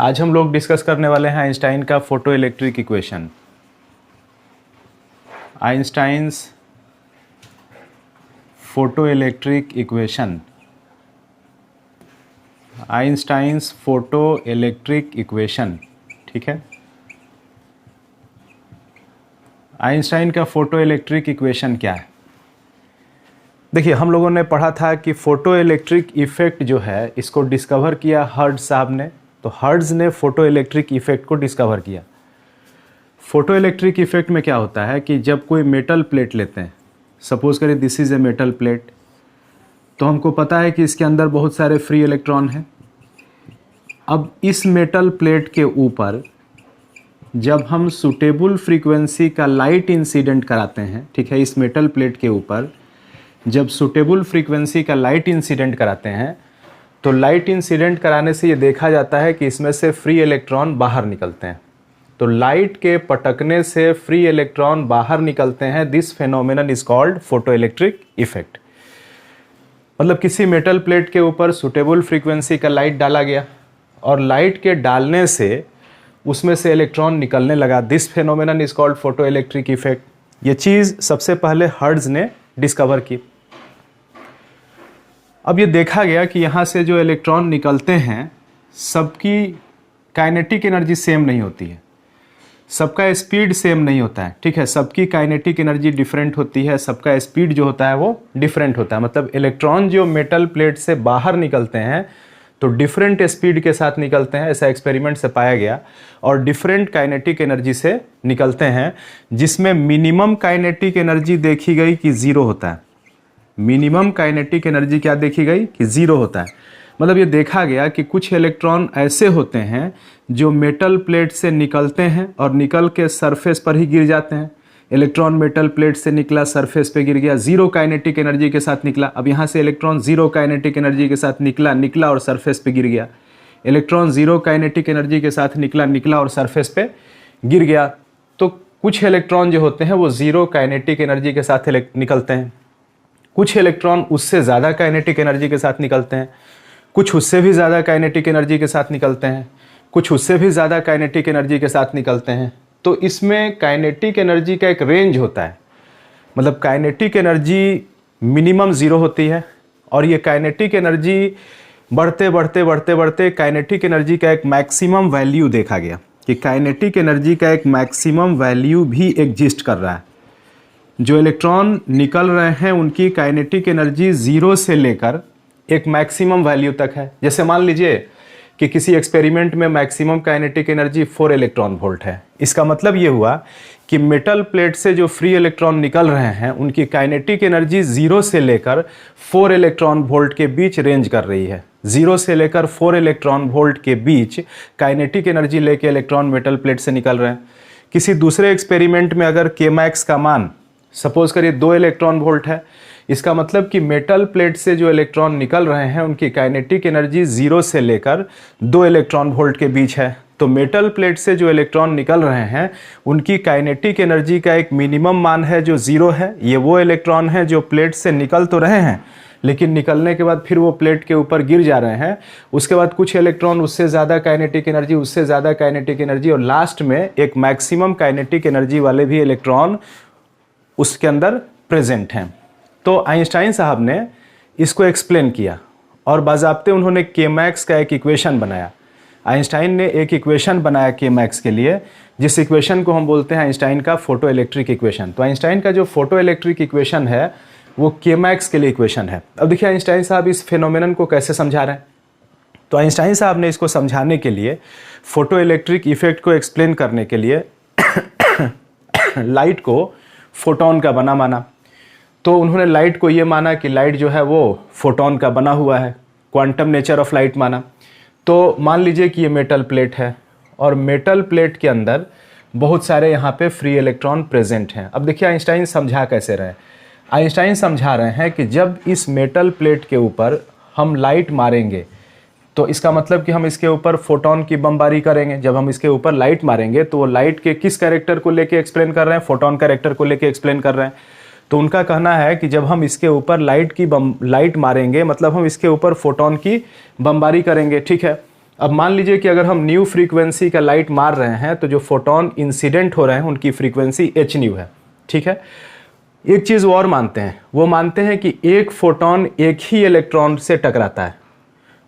आज हम लोग डिस्कस करने वाले हैं आइंस्टाइन का photo electric equation. Einstein's photo electric equation, Einstein's photo electric equation, ठीक है। आइंस्टाइन का फोटो इलेक्ट्रिक इक्वेशन क्या है? देखिए, हम लोगों ने पढ़ा था कि फोटो इलेक्ट्रिक इफेक्ट जो है इसको डिस्कवर किया हर्ट्ज साहब ने। तो हर्ट्ज ने फोटो इलेक्ट्रिक इफेक्ट को डिस्कवर किया। फोटो इलेक्ट्रिक इफेक्ट में क्या होता है कि जब कोई मेटल प्लेट लेते हैं, सपोज करें this is a metal plate, तो हमको पता है कि इसके अंदर बहुत सारे फ्री इलेक्ट्रॉन हैं। अब इस मेटल प्लेट के ऊपर जब हम सूटेबल फ्रीक्वेंसी का लाइट इंसिडेंट कराते हैं, ठीक है, इस मेटल प्लेट के ऊपर जब सूटेबल फ्रीक्वेंसी का लाइट इंसिडेंट कराते हैं तो लाइट इंसिडेंट कराने से ये देखा जाता है कि इसमें से फ्री इलेक्ट्रॉन बाहर निकलते हैं। तो लाइट के पटकने से फ्री इलेक्ट्रॉन बाहर निकलते हैं। This phenomenon is called photo electric effect. मतलब किसी मेटल प्लेट के ऊपर सूटेबल फ्रीक्वेंसी का लाइट डाला गया और लाइट के डालने से उसमें से इलेक्ट्रॉन निकलने लगा। This phenomenon is called photo electric effect. ये चीज़ सबसे पहले हर्ट्ज ने डिस्कवर की। अब ये देखा गया कि यहाँ से जो इलेक्ट्रॉन निकलते हैं सबकी काइनेटिक एनर्जी सेम नहीं होती है, सबका स्पीड सेम नहीं होता है, ठीक है। सबकी काइनेटिक एनर्जी डिफरेंट होती है, सबका स्पीड जो होता है वो डिफरेंट होता है। मतलब इलेक्ट्रॉन जो मेटल प्लेट से बाहर निकलते हैं तो डिफरेंट स्पीड के साथ निकलते हैं, ऐसा एक्सपेरिमेंट से पाया गया, और डिफरेंट काइनेटिक एनर्जी से निकलते हैं, जिसमें मिनिमम काइनेटिक एनर्जी देखी गई कि ज़ीरो होता है। मिनिमम काइनेटिक एनर्जी क्या देखी गई कि ज़ीरो होता है। मतलब ये देखा गया कि कुछ इलेक्ट्रॉन ऐसे होते हैं जो मेटल प्लेट से निकलते हैं और निकल के सरफेस पर ही गिर जाते हैं। इलेक्ट्रॉन मेटल प्लेट से निकला, सरफेस पे गिर गया, जीरो काइनेटिक एनर्जी के साथ निकला। अब यहाँ से इलेक्ट्रॉन जीरो काइनेटिक एनर्जी के साथ निकला और सरफेस पे गिर गया। इलेक्ट्रॉन जीरो काइनेटिक एनर्जी के साथ निकला और सरफेस पे गिर गया। तो कुछ इलेक्ट्रॉन जो होते हैं वो जीरो काइनेटिक एनर्जी के साथ निकलते हैं, कुछ इलेक्ट्रॉन उससे ज़्यादा काइनेटिक एनर्जी के साथ निकलते हैं, कुछ उससे भी ज़्यादा काइनेटिक एनर्जी के साथ निकलते हैं, कुछ उससे भी ज़्यादा काइनेटिक एनर्जी के साथ निकलते हैं। तो इसमें काइनेटिक एनर्जी का एक रेंज होता है। मतलब काइनेटिक एनर्जी मिनिमम ज़ीरो होती है और ये काइनेटिक एनर्जी बढ़ते काइनेटिक एनर्जी का एक मैक्सिमम वैल्यू देखा गया कि काइनेटिक एनर्जी का एक मैक्सिमम वैल्यू भी एग्जिस्ट कर रहा है। जो इलेक्ट्रॉन निकल रहे हैं उनकी काइनेटिक एनर्जी ज़ीरो से लेकर एक मैक्सिमम वैल्यू तक है। जैसे मान लीजिए कि किसी एक्सपेरिमेंट में maximum kinetic energy 4 electron volt है। इसका मतलब ये हुआ कि मेटल प्लेट से जो फ्री इलेक्ट्रॉन निकल रहे हैं उनकी काइनेटिक एनर्जी 0 से लेकर 4 इलेक्ट्रॉन वोल्ट के बीच रेंज कर रही है। 0 से लेकर 4 इलेक्ट्रॉन वोल्ट के बीच काइनेटिक एनर्जी लेके इलेक्ट्रॉन मेटल प्लेट से निकल रहे हैं। किसी दूसरे एक्सपेरिमेंट में अगर के मैक्स का मान सपोज करिए 2 इलेक्ट्रॉन वोल्ट है, इसका मतलब कि मेटल प्लेट से जो इलेक्ट्रॉन निकल रहे हैं उनकी काइनेटिक एनर्जी 0 से लेकर 2 इलेक्ट्रॉन वोल्ट के बीच है। तो मेटल प्लेट से जो इलेक्ट्रॉन निकल रहे हैं उनकी काइनेटिक एनर्जी का एक मिनिमम मान है जो 0 है। ये वो इलेक्ट्रॉन हैं जो प्लेट से निकल तो रहे हैं लेकिन निकलने के बाद फिर वो प्लेट के ऊपर गिर जा रहे हैं। उसके बाद कुछ इलेक्ट्रॉन उससे ज़्यादा काइनेटिक एनर्जी, उससे ज़्यादा काइनेटिक एनर्जी, और लास्ट में एक मैक्सिमम काइनेटिक एनर्जी वाले भी इलेक्ट्रॉन उसके अंदर प्रेजेंट हैं। तो आइंस्टाइन साहब ने इसको एक्सप्लेन किया और बाज़ाब्ते उन्होंने के मैक्स का एक इक्वेशन बनाया। आइंस्टाइन ने एक इक्वेशन बनाया के मैक्स के लिए, जिस इक्वेशन को हम बोलते हैं आइंस्टाइन का फोटो इलेक्ट्रिक इक्वेशन। तो आइंस्टाइन का जो फोटो इलेक्ट्रिक इक्वेशन है वो के मैक्स के लिए इक्वेशन है। अब देखिए आइंस्टाइन साहब इस फेनोमेनन को कैसे समझा रहे हैं। तो आइंस्टाइन साहब ने इसको समझाने के लिए, फोटो इलेक्ट्रिक इफेक्ट को एक्सप्लेन करने के लिए लाइट को फोटोन का बना माना। तो उन्होंने लाइट को ये माना कि लाइट जो है वो फोटोन का बना हुआ है, क्वांटम नेचर ऑफ लाइट माना। तो मान लीजिए कि ये मेटल प्लेट है और मेटल प्लेट के अंदर बहुत सारे यहाँ पे फ्री इलेक्ट्रॉन प्रेजेंट हैं। अब देखिए आइंस्टाइन समझा कैसे रहे। आइंस्टाइन समझा रहे हैं कि जब इस मेटल प्लेट के ऊपर हम लाइट मारेंगे तो इसका मतलब कि हम इसके ऊपर फोटोन की बमबारी करेंगे। जब हम इसके ऊपर लाइट मारेंगे तो वो लाइट के किस कैरेक्टर को लेके एक्सप्लेन कर रहे हैं, फोटोन कैरेक्टर को लेके एक्सप्लेन कर रहे हैं। तो उनका कहना है कि जब हम इसके ऊपर लाइट मारेंगे मतलब हम इसके ऊपर फोटोन की बमबारी करेंगे, ठीक है। अब मान लीजिए कि अगर हम न्यू फ्रीक्वेंसी का लाइट मार रहे हैं तो जो फोटोन इंसिडेंट हो रहे हैं उनकी फ्रीक्वेंसी एच न्यू है, ठीक है। एक चीज़ और मानते हैं, वो मानते हैं कि एक फोटोन एक ही इलेक्ट्रॉन से टकराता है।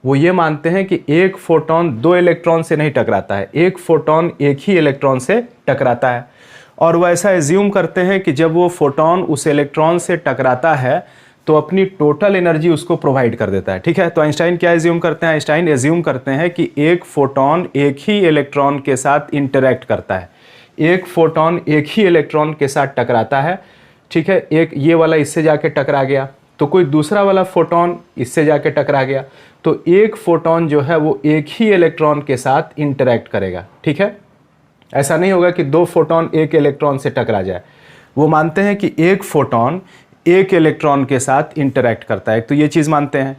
वो ये मानते हैं कि एक फोटोन दो इलेक्ट्रॉन से नहीं टकराता है, एक फोटोन एक ही इलेक्ट्रॉन से टकराता है। और वो ऐसा एज्यूम करते हैं कि जब वो फोटोन उस इलेक्ट्रॉन से टकराता है तो अपनी टोटल एनर्जी उसको प्रोवाइड कर देता है, ठीक है। तो आइंस्टाइन क्या एज्यूम करते हैं? आइंस्टाइन एज्यूम करते हैं कि एक फोटोन एक ही इलेक्ट्रॉन के साथ इंटरैक्ट करता है, एक फोटोन एक ही इलेक्ट्रॉन के साथ टकराता है, ठीक है। एक ये वाला इससे जाके टकरा गया तो कोई दूसरा वाला फोटोन इससे जाके टकरा गया, तो एक फोटोन जो है वो एक ही इलेक्ट्रॉन के साथ इंटरैक्ट करेगा, ठीक है। ऐसा नहीं होगा कि दो फोटोन एक इलेक्ट्रॉन से टकरा जाए। वो मानते हैं कि एक फोटोन एक इलेक्ट्रॉन के साथ इंटरैक्ट करता है, तो ये चीज़ मानते हैं।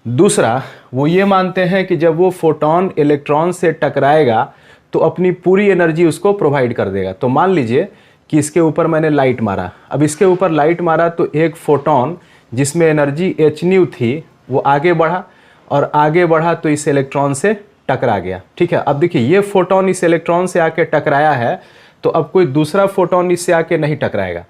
दूसरा, वो ये मानते हैं कि जब वो फोटोन इलेक्ट्रॉन से टकराएगा तो अपनी पूरी एनर्जी उसको प्रोवाइड कर देगा। तो मान लीजिए कि इसके ऊपर मैंने लाइट मारा, अब इसके ऊपर लाइट मारा तो एक फोटोन जिसमें एनर्जी एच न्यू थी वो आगे बढ़ा, और आगे बढ़ा तो इस इलेक्ट्रॉन से टकरा गया, ठीक है। अब देखिए ये फोटोन इस इलेक्ट्रॉन से आके टकराया है तो अब कोई दूसरा फोटोन इससे आके नहीं टकराएगा।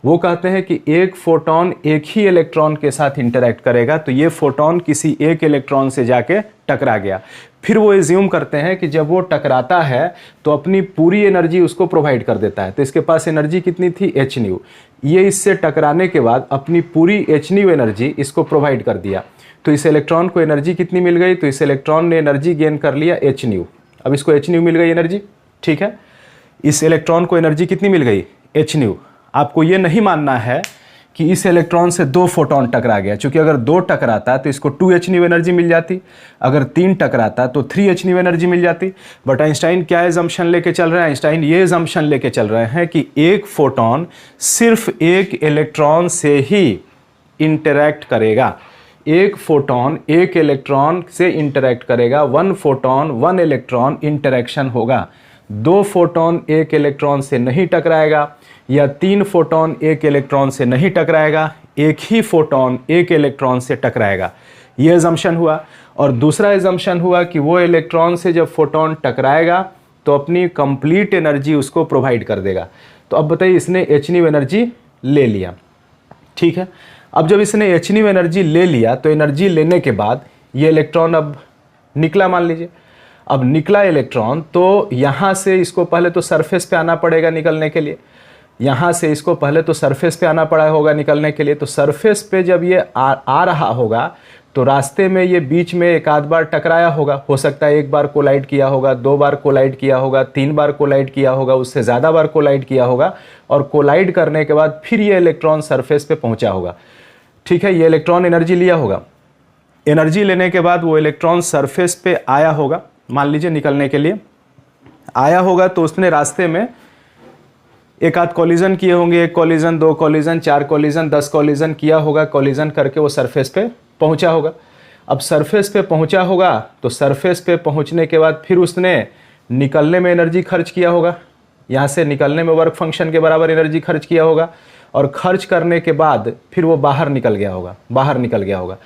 वो कहते हैं कि एक फोटोन एक ही इलेक्ट्रॉन के साथ इंटरैक्ट करेगा, तो ये फोटोन किसी एक इलेक्ट्रॉन से जाके टकरा गया। फिर वो एज्यूम करते हैं कि जब वो टकराता है तो अपनी पूरी एनर्जी उसको प्रोवाइड कर देता है। तो इसके पास एनर्जी कितनी थी? H new. ये इससे टकराने के बाद अपनी पूरी एच न्यू एनर्जी इसको प्रोवाइड कर दिया, तो इस इलेक्ट्रॉन को एनर्जी कितनी मिल गई? तो इस इलेक्ट्रॉन ने एनर्जी गेन कर लिया एच न्यू। अब इसको एच न्यू मिल गई एनर्जी, ठीक है। इस इलेक्ट्रॉन को एनर्जी कितनी मिल गई? H new. आपको ये नहीं मानना है कि इस इलेक्ट्रॉन से दो फोटोन टकरा गया, क्योंकि अगर दो टकराता तो इसको 2h न्यू एनर्जी मिल जाती, अगर तीन टकराता तो 3h न्यू एनर्जी मिल जाती। बट आइंस्टाइन क्या एजम्पशन लेके चल रहे हैं? आइंस्टाइन ये एजम्पशन लेके चल रहे हैं कि एक फोटोन सिर्फ एक इलेक्ट्रॉन से ही इंटरैक्ट करेगा, एक फोटोन एक इलेक्ट्रॉन से इंटरैक्ट करेगा, one photon one electron interaction होगा। दो फोटोन एक इलेक्ट्रॉन से नहीं टकराएगा, या तीन फोटोन एक इलेक्ट्रॉन से नहीं टकराएगा, एक ही फोटोन एक इलेक्ट्रॉन से टकराएगा। ये एजम्पशन हुआ। और दूसरा एजम्पशन हुआ कि वो इलेक्ट्रॉन से जब फोटोन टकराएगा तो अपनी कंप्लीट एनर्जी उसको प्रोवाइड कर देगा। तो अब बताइए, इसने एच न्यू एनर्जी ले लिया, ठीक है। अब जब इसने एच न्यू एनर्जी ले लिया तो एनर्जी लेने के बाद ये इलेक्ट्रॉन अब निकला, मान लीजिए। अब निकला इलेक्ट्रॉन तो यहाँ से इसको पहले तो सरफेस पे आना पड़ेगा निकलने के लिए, यहाँ से इसको पहले तो सरफेस पे आना पड़ा होगा निकलने के लिए। तो सरफेस पे जब ये आ रहा होगा तो रास्ते में ये बीच में एक आध बार टकराया होगा, हो सकता है एक बार कोलाइड किया होगा, दो बार कोलाइड किया होगा, तीन बार कोलाइड किया होगा, उससे ज़्यादा बार कोलाइड किया होगा, और कोलाइड करने के बाद फिर ये इलेक्ट्रॉन सरफेस पे पहुँचा होगा, ठीक है। ये इलेक्ट्रॉन एनर्जी लिया होगा, एनर्जी लेने के बाद वो इलेक्ट्रॉन सरफेस पे आया होगा, मान लीजिए निकलने के लिए आया होगा, तो उसने रास्ते में एक आध कॉलिजन किए होंगे, एक कॉलिजन, दो कॉलिजन, चार कॉलिजन, 10 कॉलिजन किया होगा, कॉलिजन करके वो सरफेस पे पहुंचा होगा। अब सरफेस पे पहुंचा होगा तो सरफेस पे पहुंचने के बाद फिर उसने निकलने में एनर्जी खर्च किया होगा, यहाँ से निकलने में वर्क फंक्शन के बराबर एनर्जी खर्च किया होगा, और खर्च करने के बाद फिर वो बाहर निकल गया होगा, बाहर निकल गया होगा।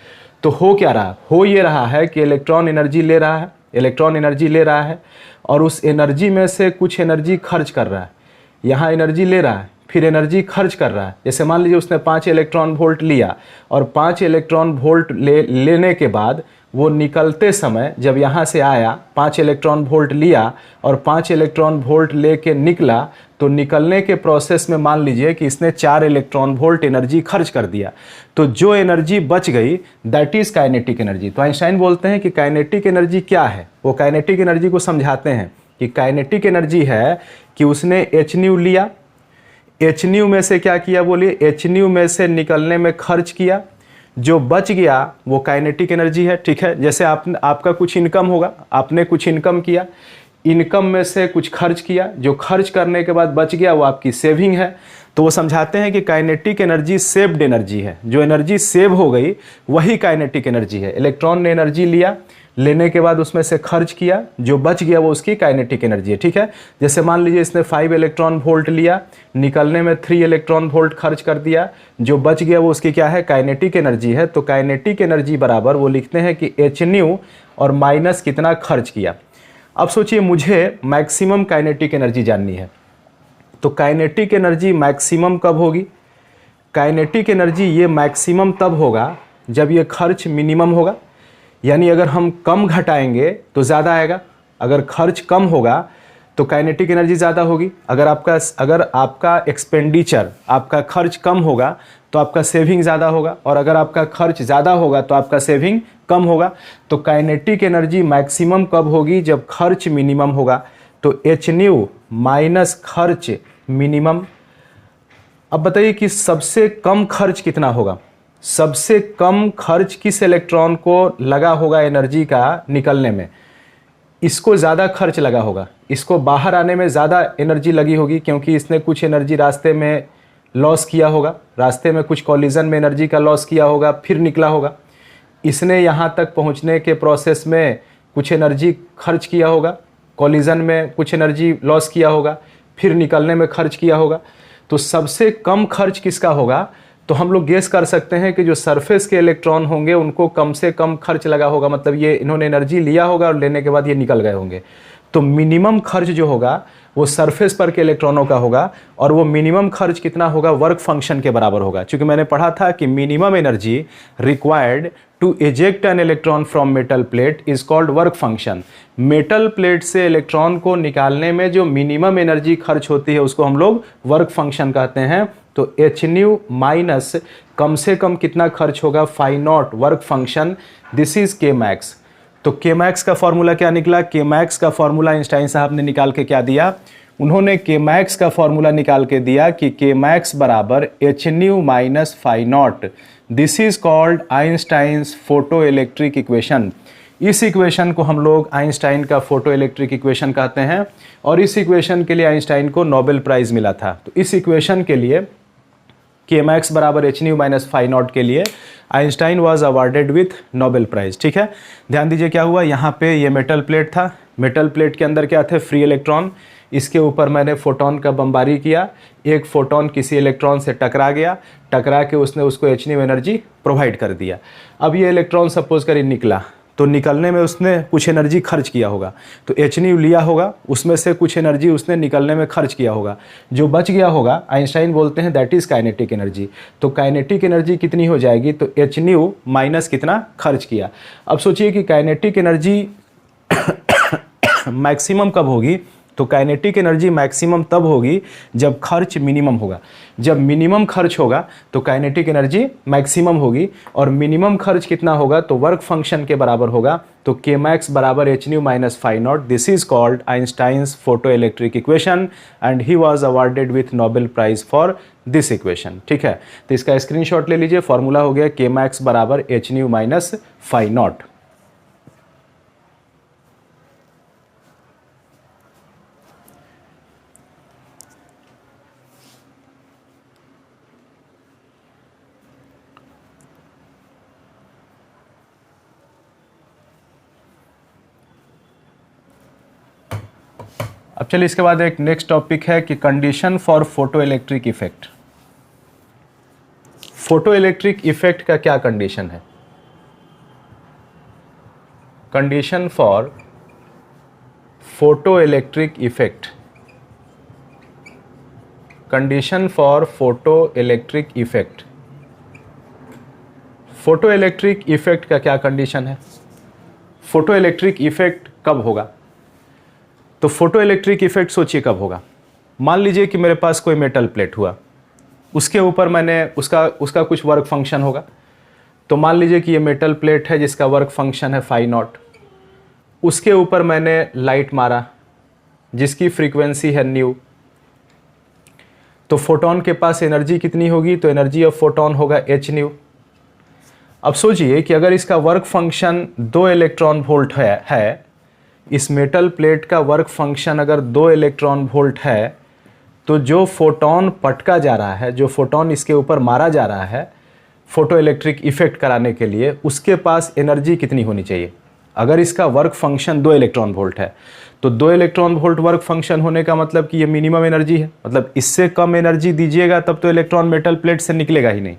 तो हो क्या रहा? हो ये रहा है कि इलेक्ट्रॉन एनर्जी ले रहा है, इलेक्ट्रॉन एनर्जी ले रहा है, और उस एनर्जी में से कुछ एनर्जी खर्च कर रहा है। यहाँ एनर्जी ले रहा है, फिर एनर्जी खर्च कर रहा है। जैसे मान लीजिए उसने 5 इलेक्ट्रॉन वोल्ट लिया, और 5 इलेक्ट्रॉन वोल्ट लेने के बाद वो निकलते समय जब यहाँ से आया, 5 इलेक्ट्रॉन वोल्ट लिया और 5 इलेक्ट्रॉन वोल्ट लेके निकला, तो निकलने के प्रोसेस में मान लीजिए कि इसने 4 इलेक्ट्रॉन वोल्ट एनर्जी खर्च कर दिया। तो जो एनर्जी बच गई दैट इज़ काइनेटिक एनर्जी। तो आइंस्टाइन बोलते हैं कि काइनेटिक एनर्जी क्या है? वो काइनेटिक एनर्जी को समझाते हैं कि काइनेटिक एनर्जी है कि उसने एच न्यू लिया, एच न्यू में से क्या किया बोलिए? एच न्यू में से निकलने में खर्च किया, जो बच गया वो काइनेटिक एनर्जी है, ठीक है। जैसे आपका कुछ इनकम होगा, आपने कुछ इनकम किया, इनकम में से कुछ खर्च किया, जो खर्च करने के बाद बच गया वो आपकी सेविंग है। तो वो समझाते हैं कि काइनेटिक एनर्जी सेव्ड एनर्जी है, जो एनर्जी सेव हो गई वही काइनेटिक एनर्जी है। इलेक्ट्रॉन ने एनर्जी लिया, लेने के बाद उसमें से खर्च किया, जो बच गया वो उसकी काइनेटिक एनर्जी है। ठीक है, जैसे मान लीजिए इसने 5 इलेक्ट्रॉन वोल्ट लिया, निकलने में 3 इलेक्ट्रॉन वोल्ट खर्च कर दिया, जो बच गया वो उसकी क्या है, काइनेटिक एनर्जी है। तो काइनेटिक एनर्जी बराबर वो लिखते हैं कि एच न्यू और माइनस कितना खर्च किया। अब सोचिए मुझे मैक्सिमम काइनेटिक एनर्जी जाननी है, तो काइनेटिक एनर्जी मैक्सिमम कब होगी? काइनेटिक एनर्जी ये मैक्सिमम तब होगा जब ये खर्च मिनिमम होगा, यानी अगर हम कम घटाएंगे तो ज़्यादा आएगा, अगर खर्च कम होगा तो काइनेटिक एनर्जी ज़्यादा होगी। अगर आपका एक्सपेंडिचर, आपका खर्च कम होगा तो आपका सेविंग ज़्यादा होगा, और अगर आपका खर्च ज़्यादा होगा तो आपका सेविंग कम होगा। तो काइनेटिक एनर्जी मैक्सिमम कब होगी? जब खर्च मिनिमम होगा। तो एच न्यू माइनस खर्च मिनिमम। अब बताइए कि सबसे कम खर्च कितना होगा? सबसे कम खर्च किस इलेक्ट्रॉन को लगा होगा एनर्जी का निकलने में? इसको ज़्यादा खर्च लगा होगा, इसको बाहर आने में ज़्यादा एनर्जी लगी होगी, क्योंकि इसने कुछ एनर्जी रास्ते में लॉस किया होगा, रास्ते में कुछ कॉलिजन में एनर्जी का लॉस किया होगा, फिर निकला होगा। इसने यहाँ तक पहुँचने के प्रोसेस में कुछ एनर्जी खर्च किया होगा, कॉलिजन में कुछ एनर्जी लॉस किया होगा, फिर निकलने में खर्च किया होगा। तो सबसे कम खर्च किसका होगा? तो हम लोग गेस कर सकते हैं कि जो सरफेस के इलेक्ट्रॉन होंगे उनको कम से कम खर्च लगा होगा, मतलब ये इन्होंने एनर्जी लिया होगा और लेने के बाद ये निकल गए होंगे। तो मिनिमम खर्च जो होगा वो सरफेस पर के इलेक्ट्रॉनों का होगा, और वो मिनिमम खर्च कितना होगा? वर्क फंक्शन के बराबर होगा। क्योंकि मैंने पढ़ा था कि minimum energy required to eject an electron from metal plate is called work function. Metal plate से इलेक्ट्रॉन को निकालने में जो मिनिमम एनर्जी खर्च होती है उसको हम लोग वर्क फंक्शन कहते हैं। तो एच न्यू माइनस कम से कम कितना खर्च होगा? Phi not work function, this is K max. तो के मैक्स का फॉर्मूला क्या निकला? के मैक्स का फॉर्मूला आइंस्टाइन साहब ने निकाल के क्या दिया? उन्होंने के मैक्स का फॉर्मूला निकाल के दिया कि के मैक्स बराबर H nu minus phi not. This is called Einstein's photo electric equation. इस इक्वेशन को हम लोग आइंस्टाइन का फोटो इलेक्ट्रिक इक्वेशन कहते हैं, और इस इक्वेशन के लिए आइंस्टाइन को नोबेल प्राइज़ मिला था। तो इस इक्वेशन के लिए के मैक्स बराबर H nu minus phi not के लिए Einstein was awarded with Nobel prize. ठीक है, ध्यान दीजिए क्या हुआ। यहाँ पे ये मेटल प्लेट था, मेटल प्लेट के अंदर क्या थे? Free electron. इसके ऊपर मैंने फोटोन का बमबारी किया, एक फोटोन किसी इलेक्ट्रॉन से टकरा गया, टकरा के उसने उसको एच न्यू एनर्जी प्रोवाइड कर दिया। अब ये इलेक्ट्रॉन सपोज करिए निकला, तो निकलने में उसने कुछ एनर्जी खर्च किया होगा, तो एच न्यू लिया होगा, उसमें से कुछ एनर्जी उसने निकलने में खर्च किया होगा, जो बच गया होगा आइंस्टाइन बोलते हैं दैट इज़ काइनेटिक एनर्जी। तो काइनेटिक एनर्जी कितनी हो जाएगी? तो एच न्यू माइनस कितना खर्च किया। अब सोचिए कि काइनेटिक एनर्जी मैक्सिमम कब होगी? तो काइनेटिक एनर्जी मैक्सिमम तब होगी जब खर्च मिनिमम होगा। जब मिनिमम खर्च होगा तो काइनेटिक एनर्जी मैक्सिमम होगी, और मिनिमम खर्च कितना होगा? तो वर्क फंक्शन के बराबर होगा। तो के मैक्स बराबर H nu minus phi not. This is called Einstein's photo electric equation and he was awarded with Nobel prize for this equation. ठीक है, तो इसका स्क्रीनशॉट ले लीजिए। फॉर्मूला हो गया के मैक्स बराबर H nu minus phi not. अब चलिए इसके बाद एक नेक्स्ट टॉपिक है कि condition for photo electric effect. Photo electric effect का क्या कंडीशन है? Condition for photo electric effect, condition for photo electric effect. Photo electric effect का क्या कंडीशन है? फोटो इलेक्ट्रिक इफेक्ट कब होगा? तो फोटो इलेक्ट्रिक इफेक्ट सोचिए कब होगा। मान लीजिए कि मेरे पास कोई मेटल प्लेट हुआ, उसके ऊपर मैंने उसका कुछ वर्क फंक्शन होगा। तो मान लीजिए कि ये मेटल प्लेट है जिसका वर्क फंक्शन है फाई नॉट। उसके ऊपर मैंने लाइट मारा जिसकी फ्रीक्वेंसी है न्यू। तो फोटोन के पास एनर्जी कितनी होगी? तो एनर्जी ऑफ फोटोन होगा एच न्यू। अब सोचिए कि अगर इसका वर्क फंक्शन 2 इलेक्ट्रॉन वोल्ट है, इस मेटल प्लेट का वर्क फंक्शन अगर 2 इलेक्ट्रॉन वोल्ट है, तो जो फोटोन पटका जा रहा है, जो फोटोन इसके ऊपर मारा जा रहा है फोटो इलेक्ट्रिक इफेक्ट कराने के लिए, उसके पास एनर्जी कितनी होनी चाहिए? अगर इसका वर्क फंक्शन 2 इलेक्ट्रॉन वोल्ट है तो 2 इलेक्ट्रॉन वोल्ट वर्क फंक्शन होने का मतलब कि ये मिनिमम एनर्जी है, मतलब इससे कम एनर्जी दीजिएगा तब तो इलेक्ट्रॉन मेटल प्लेट से निकलेगा ही नहीं।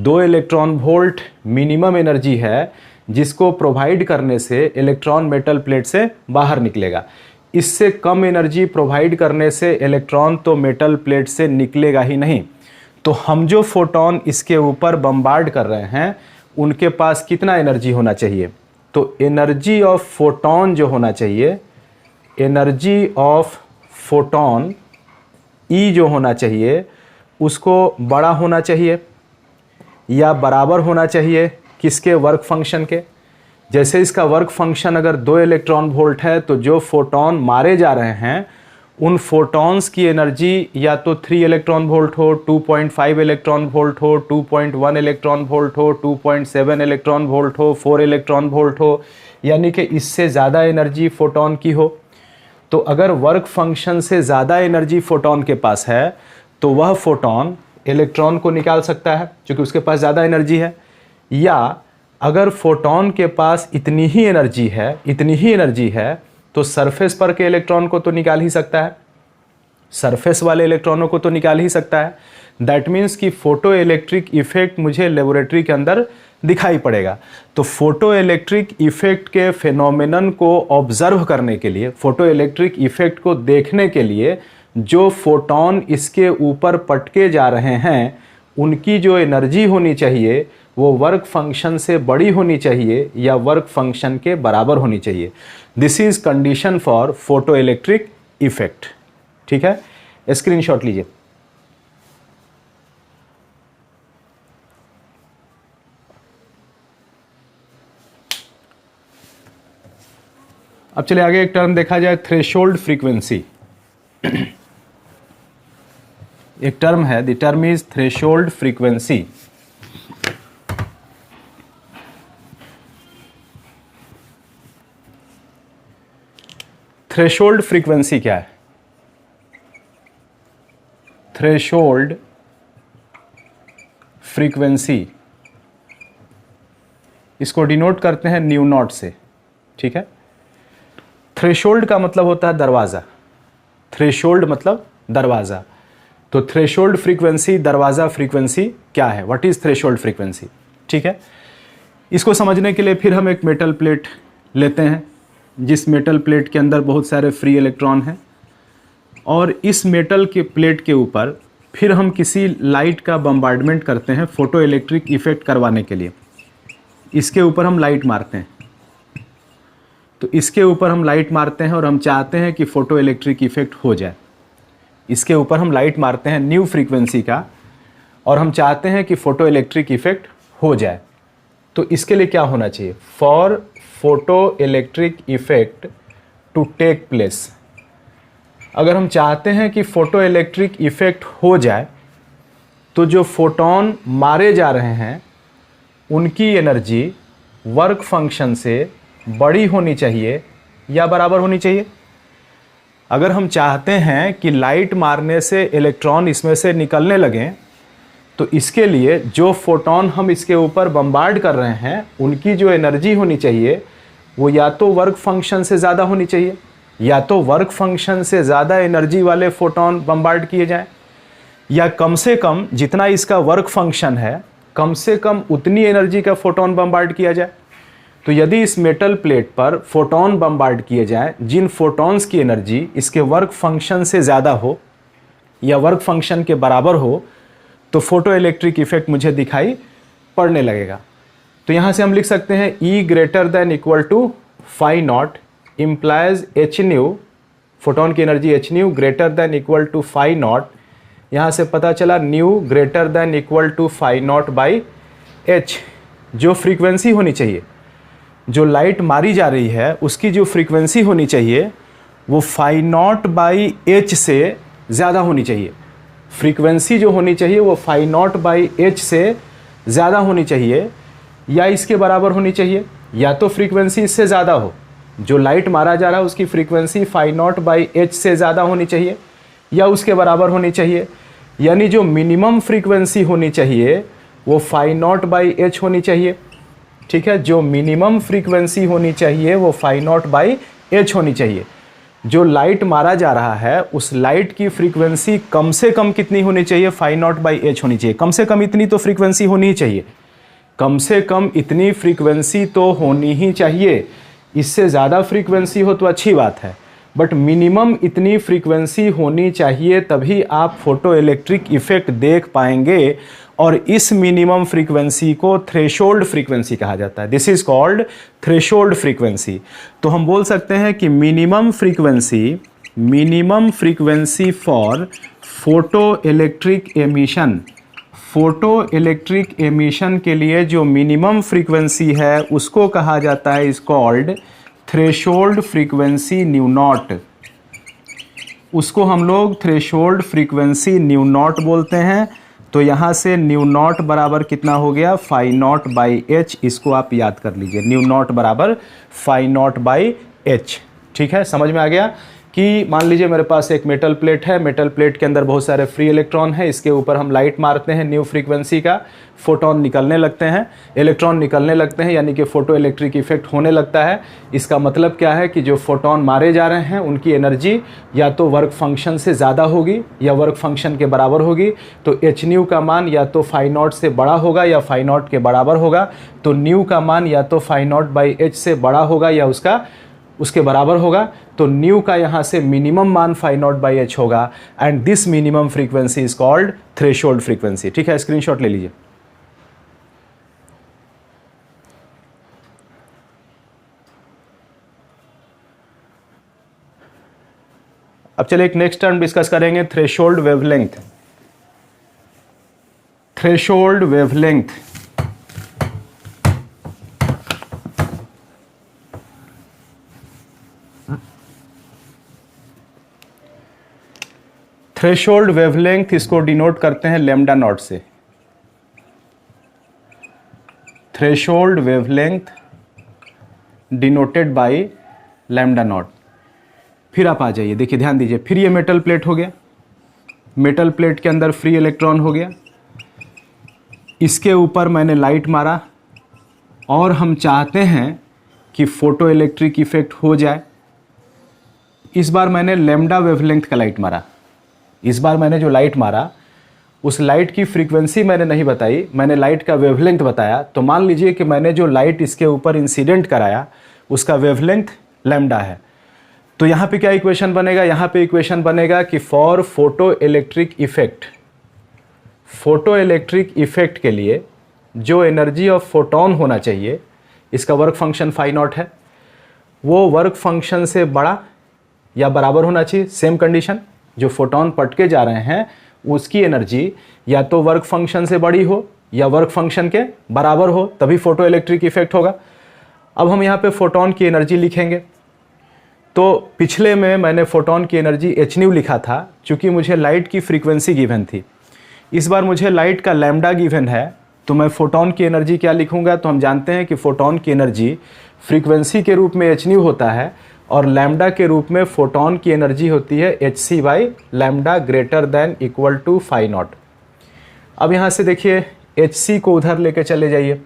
2 इलेक्ट्रॉन वोल्ट मिनिमम एनर्जी है जिसको प्रोवाइड करने से इलेक्ट्रॉन मेटल प्लेट से बाहर निकलेगा। इससे कम एनर्जी प्रोवाइड करने से इलेक्ट्रॉन तो मेटल प्लेट से निकलेगा ही नहीं। तो हम जो फोटोन इसके ऊपर बम्बार्ड कर रहे हैं उनके पास कितना एनर्जी होना चाहिए? तो एनर्जी ऑफ फोटोन जो होना चाहिए, एनर्जी ऑफ फोटोन ई जो होना चाहिए उसको बड़ा होना चाहिए या बराबर होना चाहिए किसके? वर्क फंक्शन के। जैसे इसका वर्क फंक्शन अगर 2 इलेक्ट्रॉन वोल्ट है तो जो फोटोन मारे जा रहे हैं उन फोटॉन्स की एनर्जी या तो 3 इलेक्ट्रॉन वोल्ट हो, 2.5 इलेक्ट्रॉन वोल्ट हो, 2.1 इलेक्ट्रॉन वोल्ट हो, 2.7 इलेक्ट्रॉन वोल्ट हो, 4 इलेक्ट्रॉन वोल्ट हो, यानी कि इससे ज़्यादा एनर्जी फोटोन की हो। तो अगर वर्क फंक्शन से ज़्यादा एनर्जी फोटोन के पास है तो वह फोटोन इलेक्ट्रॉन को निकाल सकता है क्योंकि उसके पास ज़्यादा एनर्जी है। या अगर फोटोन के पास इतनी ही एनर्जी है तो सरफेस पर के इलेक्ट्रॉन को तो निकाल ही सकता है, सरफेस वाले इलेक्ट्रॉनों को तो निकाल ही सकता है। दैट मीन्स कि फोटो इलेक्ट्रिक इफेक्ट मुझे लेबोरेटरी के अंदर दिखाई पड़ेगा। तो फोटो इलेक्ट्रिक इफेक्ट के फिनोमेनन को ऑब्जर्व करने के लिए, फोटो इलेक्ट्रिक इफेक्ट को देखने के लिए जो फोटोन इसके ऊपर पटके जा रहे हैं उनकी जो एनर्जी होनी चाहिए वो वर्क फंक्शन से बड़ी होनी चाहिए या वर्क फंक्शन के बराबर होनी चाहिए। This is condition for photo electric effect. ठीक है, स्क्रीनशॉट लीजिए। अब चलिए आगे एक टर्म देखा जाए, थ्रेशोल्ड फ्रीक्वेंसी। एक टर्म है, the term is threshold frequency. Threshold frequency क्या है? थ्रेशोल्ड फ्रीक्वेंसी इसको डिनोट करते हैं न्यू नॉट से। ठीक है, थ्रेशोल्ड का मतलब होता है दरवाज़ा, थ्रेशोल्ड मतलब दरवाज़ा। तो थ्रेशोल्ड फ्रीक्वेंसी, दरवाज़ा फ्रीक्वेंसी क्या है? What is threshold frequency? ठीक है, इसको समझने के लिए फिर हम एक मेटल प्लेट लेते हैं जिस मेटल प्लेट के अंदर बहुत सारे फ्री इलेक्ट्रॉन हैं, और इस मेटल के प्लेट के ऊपर फिर हम किसी लाइट का बम्बार्डमेंट करते हैं फोटो इलेक्ट्रिक इफेक्ट करवाने के लिए। इसके ऊपर हम लाइट मारते हैं, तो इसके ऊपर हम लाइट मारते हैं और हम चाहते हैं कि फ़ोटो इलेक्ट्रिक इफ़ेक्ट हो जाए। इसके ऊपर हम लाइट मारते हैं न्यू फ्रीक्वेंसी का और हम चाहते हैं कि फ़ोटो इलेक्ट्रिक इफ़ेक्ट हो जाए। तो इसके लिए क्या होना चाहिए? For photo electric effect to take place, अगर हम चाहते हैं कि फ़ोटो इलेक्ट्रिक इफ़ेक्ट हो जाए तो जो फोटोन मारे जा रहे हैं उनकी एनर्जी वर्क फंक्शन से बड़ी होनी चाहिए या बराबर होनी चाहिए। अगर हम चाहते हैं कि लाइट मारने से इलेक्ट्रॉन इसमें से निकलने लगें तो इसके लिए जो फोटोन हम इसके ऊपर बम्बार्ड कर रहे हैं उनकी जो एनर्जी होनी चाहिए वो या तो वर्क फंक्शन से ज़्यादा होनी चाहिए या तो वर्क फंक्शन से ज़्यादा एनर्जी वाले फोटोन बम्बार्ड किए जाएं, या कम से कम जितना इसका वर्क फंक्शन है कम से कम उतनी एनर्जी का फोटोन बम्बार्ड किया जाए। तो यदि इस मेटल प्लेट पर फोटोन बम्बार्ड किए जाएं जिन फोटॉन्स की एनर्जी इसके वर्क फंक्शन से ज़्यादा हो या वर्क फंक्शन के बराबर हो तो फोटो इलेक्ट्रिक इफेक्ट मुझे दिखाई पड़ने लगेगा। तो यहाँ से हम लिख सकते हैं E greater than equal to phi naught implies h nu, photon की energy h nu greater than equal to phi naught. यहाँ से पता चला nu greater than equal to phi not by h. जो फ्रीक्वेंसी होनी चाहिए, जो लाइट मारी जा रही है उसकी जो फ्रीक्वेंसी होनी चाहिए वो फाई नॉट बाई एच से ज़्यादा होनी चाहिए। फ्रीक्वेंसी जो होनी चाहिए वो फाई नॉट बाई एच से ज़्यादा होनी चाहिए या इसके बराबर होनी चाहिए, या तो फ्रीक्वेंसी इससे ज़्यादा हो, जो लाइट मारा जा रहा है उसकी frequency phi not by H से ज़्यादा होनी चाहिए या उसके बराबर होनी चाहिए। यानी जो मिनिमम फ्रीक्वेंसी होनी चाहिए वो फाई नॉट बाई एच होनी चाहिए। ठीक है, जो मिनिमम फ्रीक्वेंसी होनी चाहिए वो फाई नॉट बाई एच होनी चाहिए। जो लाइट मारा जा रहा है उस लाइट की फ्रीक्वेंसी कम से कम कितनी होनी चाहिए, फाई नॉट बाई एच होनी चाहिए। कम से कम इतनी तो फ्रीक्वेंसी होनी ही चाहिए, कम से कम इतनी फ्रीक्वेंसी तो होनी ही चाहिए। इससे ज़्यादा फ्रीक्वेंसी हो तो अच्छी बात है, बट मिनिमम इतनी फ्रीक्वेंसी होनी चाहिए, तभी आप फोटो इलेक्ट्रिक इफेक्ट देख पाएंगे। और इस मिनिमम फ्रीक्वेंसी को थ्रेशोल्ड फ्रीक्वेंसी कहा जाता है। This is called threshold frequency. तो हम बोल सकते हैं कि minimum frequency for photo electric emission, photo electric emission के लिए जो मिनिमम फ्रीक्वेंसी है उसको कहा जाता है, is called threshold frequency new not. उसको हम लोग थ्रेशोल्ड फ्रीक्वेंसी न्यू नॉट बोलते हैं। तो यहाँ से न्यू नॉट बराबर कितना हो गया, फाई नॉट बाई एच। इसको आप याद कर लीजिए, न्यू नॉट बराबर फाई नॉट बाई एच। ठीक है, समझ में आ गया कि मान लीजिए मेरे पास एक मेटल प्लेट है, मेटल प्लेट के अंदर बहुत सारे फ्री इलेक्ट्रॉन है, इसके ऊपर हम लाइट मारते हैं न्यू फ्रीक्वेंसी का, फोटोन निकलने लगते हैं, इलेक्ट्रॉन निकलने लगते हैं, यानी कि फोटो इलेक्ट्रिक इफेक्ट होने लगता है। इसका मतलब क्या है कि जो फोटोन मारे जा रहे हैं उनकी एनर्जी या तो वर्क फंक्शन से ज़्यादा होगी या वर्क फंक्शन के बराबर होगी। तो एच न्यू का मान या तो फाई नॉट से बड़ा होगा या फाई नॉट के बराबर होगा। तो न्यू का मान या तो फाई नॉट बाई एच से बड़ा होगा या उसके बराबर होगा। तो न्यू का यहाँ से मिनिमम मान फाई नॉट बाई एच होगा, and this minimum frequency is called threshold frequency. ठीक है, स्क्रीनशॉट ले लीजिए। अब चलिए एक नेक्स्ट टर्म डिस्कस करेंगे, threshold wavelength. Threshold wavelength threshold wavelength इसको डिनोट करते हैं लैम्डा नॉट से। Threshold wavelength denoted by lambda naught. फिर आप आ जाइए, देखिए ध्यान दीजिए, फिर ये मेटल प्लेट हो गया, मेटल प्लेट के अंदर फ्री इलेक्ट्रॉन हो गया, इसके ऊपर मैंने लाइट मारा और हम चाहते हैं कि फोटो इलेक्ट्रिक इफेक्ट हो जाए। इस बार मैंने लैम्डा वेवलेंथ का लाइट मारा। इस बार मैंने जो लाइट मारा उस लाइट की फ्रीक्वेंसी मैंने नहीं बताई, मैंने लाइट का वेवलेंथ बताया। तो मान लीजिए कि मैंने जो लाइट इसके ऊपर इंसिडेंट कराया उसका वेवलेंथ लैम्डा है। तो यहाँ पे क्या इक्वेशन बनेगा, यहाँ पे इक्वेशन बनेगा कि for photo electric effect, photo electric effect के लिए जो एनर्जी ऑफ फोटोन होना चाहिए, इसका वर्क फंक्शन फाई नॉट है, वो वर्क फंक्शन से बड़ा या बराबर होना चाहिए। सेम कंडीशन, जो फोटोन पटके जा रहे हैं उसकी एनर्जी या तो वर्क फंक्शन से बड़ी हो या वर्क फंक्शन के बराबर हो, तभी फोटो इलेक्ट्रिक इफेक्ट होगा। अब हम यहाँ पे फोटोन की एनर्जी लिखेंगे। तो पिछले में मैंने फोटोन की एनर्जी एच न्यू लिखा था, चूँकि मुझे लाइट की फ्रीक्वेंसी गिवन थी। इस बार मुझे लाइट का लैम्डा गिवन है, तो मैं फोटोन की एनर्जी क्या लिखूँगा, तो हम जानते हैं कि फोटोन की एनर्जी फ्रीक्वेंसी के रूप में एच न्यू होता है और लैम्डा के रूप में फोटोन की एनर्जी होती है H C by lambda greater than equal to phi not. अब यहाँ से देखिए एच सी को उधर लेके चले जाइए।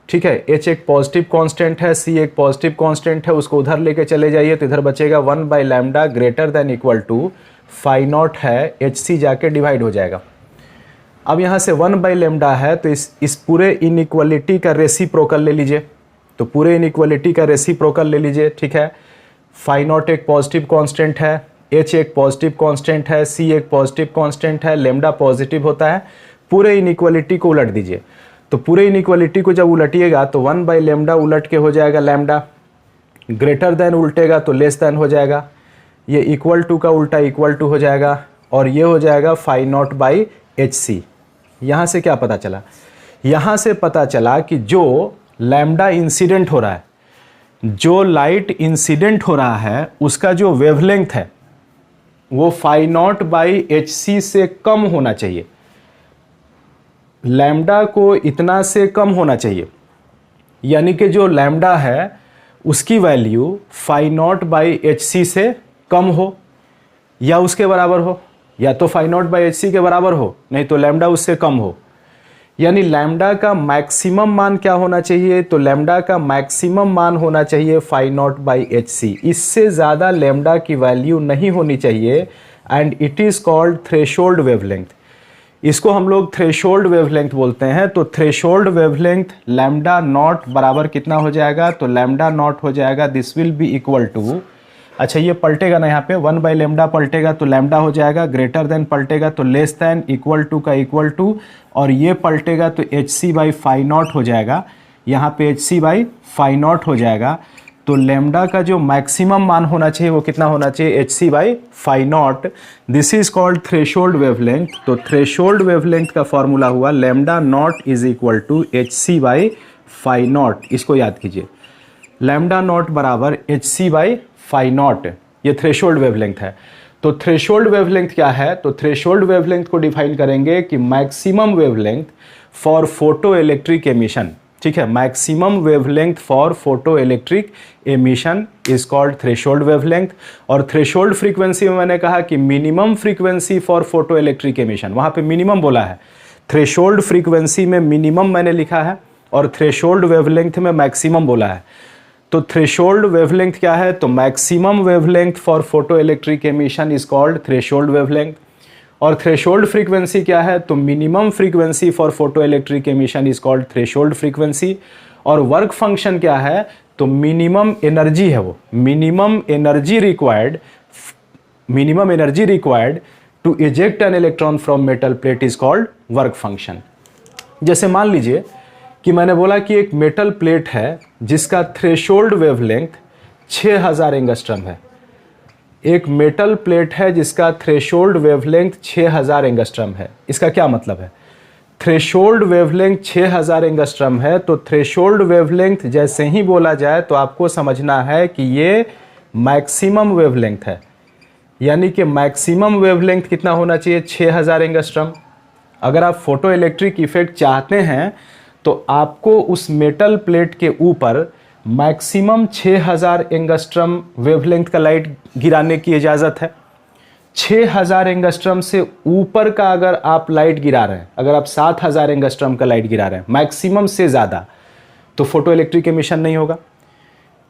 ठीक है, एच एक पॉजिटिव कांस्टेंट है, सी एक पॉजिटिव कांस्टेंट है, उसको उधर लेके चले जाइए तो इधर बचेगा 1 by lambda greater than equal to phi not है, एच सी जाके डिवाइड हो जाएगा। अब यहाँ से 1 बाई लैम्डा है तो इस पूरे इनइक्वालिटी का रेसिप्रोकल ले लीजिए। तो पूरे इनइक्वालिटी का रेसिप्रोकल ले लीजिए। ठीक है, फाई नॉट एक पॉजिटिव कांस्टेंट है, एच एक पॉजिटिव कांस्टेंट है, सी एक पॉजिटिव कांस्टेंट है, लैम्डा पॉजिटिव होता है। पूरे इनइक्वालिटी को उलट दीजिए। तो पूरे इनइक्वालिटी को जब उलटिएगा तो 1 बाई लैम्डा उलट के हो जाएगा लैम्डा, ग्रेटर दैन उल्टेगा तो लेस दैन हो जाएगा, ये इक्वल टू का उल्टा इक्वल टू हो जाएगा और ये हो जाएगा phi not by H C. यहाँ से क्या पता चला, यहाँ से पता चला कि जो लैम्डा इंसिडेंट हो रहा है, जो लाइट इंसिडेंट हो रहा है उसका जो वेवलेंथ है वो phi not by H C से कम होना चाहिए। लैम्डा को इतना से कम होना चाहिए, यानी कि जो लैम्डा है उसकी value phi not by H C से कम हो या उसके बराबर हो, या तो phi not by H C के बराबर हो, नहीं तो लैम्डा उससे कम हो। यानी लैम्डा का मैक्सिमम मान क्या होना चाहिए, तो लैम्डा का मैक्सिमम मान होना चाहिए phi not by H C. इससे ज़्यादा लैम्डा की वैल्यू नहीं होनी चाहिए and it is called threshold wavelength. इसको हम लोग थ्रेशोल्ड वेवलेंथ बोलते हैं। तो थ्रेशोल्ड वेवलेंथ लैम्डा नॉट बराबर कितना हो जाएगा, तो लैम्डा नॉट हो जाएगा this will be equal to, अच्छा ये पलटेगा ना, यहाँ पे 1 बाई लैम्डा पलटेगा तो लैम्डा हो जाएगा, ग्रेटर देन पलटेगा तो लेस देन, इक्वल टू का इक्वल टू, और ये पलटेगा तो H C by phi not हो जाएगा, यहाँ पे H C by phi not हो जाएगा। तो लैम्डा का जो मैक्सिमम मान होना चाहिए वो कितना होना चाहिए, H C by phi not. This is called threshold wavelength. तो थ्रेशोल्ड वेवलेंथ का फॉर्मूला हुआ lambda not is equal to H C by phi not. इसको याद कीजिए, लैम्डा नॉट बराबर H C by phi not, ये थ्रेशोल्ड वेवलेंथ है। तो थ्रेशोल्ड वेवलेंथ क्या है, तो थ्रेशोल्ड वेवलेंथ को डिफाइन करेंगे कि maximum wavelength for photo electric emission, ठीक है, maximum wavelength for photo electric emission is called threshold wavelength. और थ्रेशोल्ड फ्रीक्वेंसी में मैंने कहा कि minimum frequency for photo electric emission, वहाँ पे मिनिमम बोला है, थ्रेशोल्ड फ्रीक्वेंसी में मिनिमम मैंने लिखा है और थ्रेशोल्ड वेवलेंथ में मैक्सिमम बोला है। तो थ्रेशोल्ड वेवलेंथ क्या है, तो maximum wavelength for photo electric emission is called threshold wavelength. और थ्रेशोल्ड फ्रीक्वेंसी क्या है, तो minimum frequency for photo electric emission is called threshold frequency. और वर्क फंक्शन क्या है, तो मिनिमम एनर्जी है वो, minimum energy required to eject an electron from metal plate is called work function. जैसे मान लीजिए कि मैंने बोला कि एक मेटल प्लेट है जिसका थ्रेशोल्ड वेवलेंथ 6000 एंगस्ट्रम है। एक मेटल प्लेट है जिसका थ्रेशोल्ड वेवलेंथ 6000 एंगस्ट्रम है। इसका क्या मतलब है, थ्रेशोल्ड वेवलेंथ 6000 एंगस्ट्रम है, तो थ्रेशोल्ड वेवलेंथ जैसे ही बोला जाए तो आपको समझना है कि ये मैक्सिमम वेवलेंथ है। यानी कि मैक्सिमम वेवलेंथ कितना होना चाहिए, 6000 एंगस्ट्रम। अगर आप फोटो इलेक्ट्रिक इफेक्ट चाहते हैं तो आपको उस मेटल प्लेट के ऊपर मैक्सिमम 6000 एंगस्ट्रम वेवलेंथ का लाइट गिराने की इजाज़त है। 6000 एंगस्ट्रम से ऊपर का अगर आप लाइट गिरा रहे हैं, अगर आप 7000 एंगस्ट्रम का लाइट गिरा रहे हैं मैक्सिमम से ज़्यादा, तो फोटो इलेक्ट्रिक एमिशन नहीं होगा।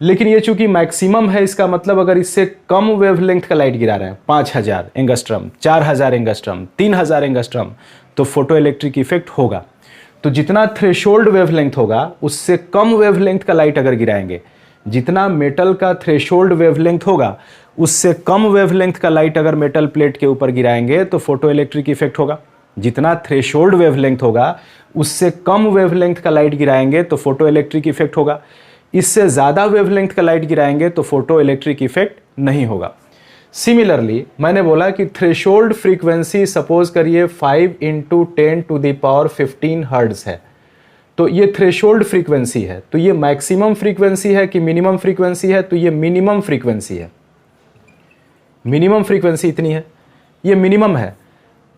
लेकिन ये चूंकि मैक्सिमम है, इसका मतलब अगर इससे कम वेवलेंथ का लाइट गिरा रहे हैं 5000 एंगस्ट्रम, 4000 एंगस्ट्रम, 3000 एंगस्ट्रम, तो फोटो इलेक्ट्रिक इफेक्ट होगा। तो जितना थ्रेशोल्ड वेवलेंथ होगा उससे कम वेवलेंथ का लाइट अगर गिराएंगे, जितना मेटल का थ्रेशोल्ड वेवलेंथ होगा उससे कम वेवलेंथ का लाइट अगर मेटल प्लेट के ऊपर गिराएंगे तो फोटो इलेक्ट्रिक इफेक्ट होगा। जितना थ्रेशोल्ड वेवलेंथ होगा उससे कम वेवलेंथ का लाइट गिराएंगे तो फोटो इलेक्ट्रिक इफेक्ट होगा। इससे ज़्यादा वेवलेंथ का लाइट गिराएंगे तो फोटो इलेक्ट्रिक इफेक्ट नहीं होगा। सिमिलरली मैंने बोला कि थ्रेशोल्ड फ्रीक्वेंसी सपोज करिए 5 × 10⁻15 हर्ट्ज है, तो ये थ्रेशोल्ड फ्रीक्वेंसी है। तो ये मैक्सिमम फ्रीक्वेंसी है कि मिनिमम फ्रीक्वेंसी है, तो ये मिनिमम फ्रीक्वेंसी है। मिनिमम फ्रीक्वेंसी इतनी है, ये मिनिमम है।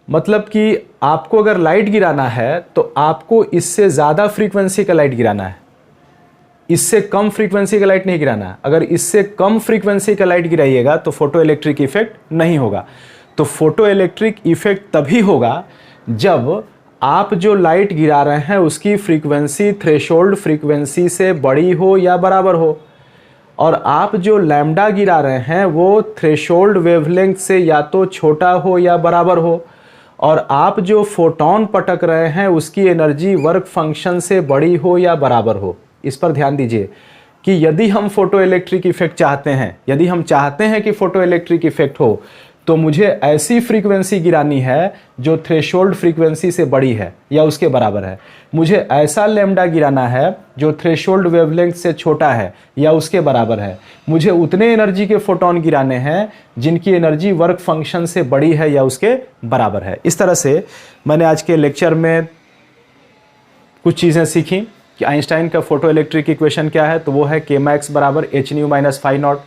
मतलब कि आपको अगर लाइट गिराना है तो आपको इससे ज़्यादा फ्रीक्वेंसी का लाइट गिराना है, इससे कम फ्रीक्वेंसी का लाइट नहीं गिराना है। अगर इससे कम फ्रीक्वेंसी का लाइट गिराइएगा तो फोटो इलेक्ट्रिक इफेक्ट नहीं होगा। तो फोटो इलेक्ट्रिक इफेक्ट तभी होगा जब आप जो लाइट गिरा रहे हैं उसकी फ्रीक्वेंसी थ्रेशोल्ड फ्रीक्वेंसी से बड़ी हो या बराबर हो, और आप जो लैम्डा गिरा रहे हैं वो थ्रेशोल्ड वेवलेंथ से या तो छोटा हो या बराबर हो, और आप जो फोटोन पटक रहे हैं उसकी एनर्जी वर्क फंक्शन से बड़ी हो या बराबर हो। इस पर ध्यान दीजिए कि यदि हम फोटो इलेक्ट्रिक इफेक्ट चाहते हैं, यदि हम चाहते हैं कि फोटो इलेक्ट्रिक इफेक्ट हो, तो मुझे ऐसी फ्रीक्वेंसी गिरानी है जो थ्रेशोल्ड फ्रीक्वेंसी से बड़ी है या उसके बराबर है। मुझे ऐसा लैम्डा गिराना है जो थ्रेशोल्ड वेवलेंथ से छोटा है या उसके बराबर है। मुझे उतने एनर्जी के फोटोन गिराने हैं जिनकी एनर्जी वर्क फंक्शन से बड़ी है या उसके बराबर है। इस तरह से मैंने आज के लेक्चर में कुछ चीज़ें सीखी कि आइंस्टाइन का फोटो इलेक्ट्रिक इक्वेशन क्या है, तो वो है k max बराबर h nu - phi नॉट।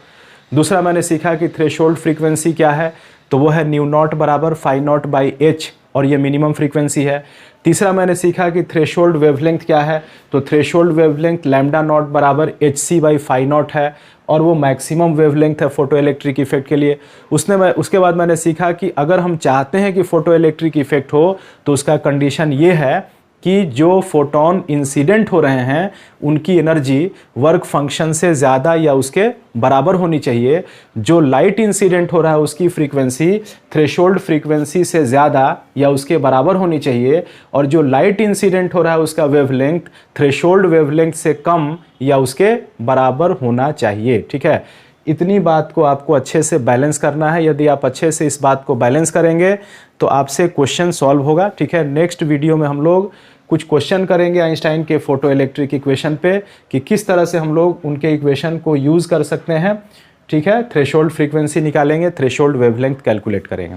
दूसरा मैंने सीखा कि थ्रेशोल्ड फ्रीक्वेंसी क्या है, तो वो है न्यू नॉट बराबर phi नॉट बाई h, और ये मिनिमम फ्रीक्वेंसी है। तीसरा मैंने सीखा कि थ्रेशोल्ड वेवलेंथ क्या है, तो थ्रेशोल्ड वेवलेंथ लैम्डा नॉट बराबर hc बाई phi नॉट है, और वो मैक्सिमम वेवलेंथ है फोटो इलेक्ट्रिक इफेक्ट के लिए। उसके बाद मैंने सीखा कि अगर हम चाहते हैं कि फोटो इलेक्ट्रिक इफेक्ट हो तो उसका कंडीशन ये है कि जो फोटोन इंसिडेंट हो रहे हैं उनकी एनर्जी वर्क फंक्शन से ज़्यादा या उसके बराबर होनी चाहिए। जो लाइट इंसिडेंट हो रहा है उसकी फ्रीक्वेंसी थ्रेशोल्ड फ्रीक्वेंसी से ज़्यादा या उसके बराबर होनी चाहिए, और जो लाइट इंसिडेंट हो रहा है उसका वेवलेंथ थ्रेशोल्ड वेवलेंथ से कम या उसके बराबर होना चाहिए। ठीक है, इतनी बात को आपको अच्छे से बैलेंस करना है। यदि आप अच्छे से इस बात को बैलेंस करेंगे तो आपसे क्वेश्चन सॉल्व होगा। ठीक है, नेक्स्ट वीडियो में हम लोग कुछ क्वेश्चन करेंगे आइंस्टाइन के फोटो इलेक्ट्रिक इक्वेशन पे कि किस तरह से हम लोग उनके इक्वेशन को यूज़ कर सकते हैं। ठीक है, थ्रेशोल्ड फ्रीक्वेंसी निकालेंगे, थ्रेशोल्ड वेवलेंथ कैलकुलेट करेंगे।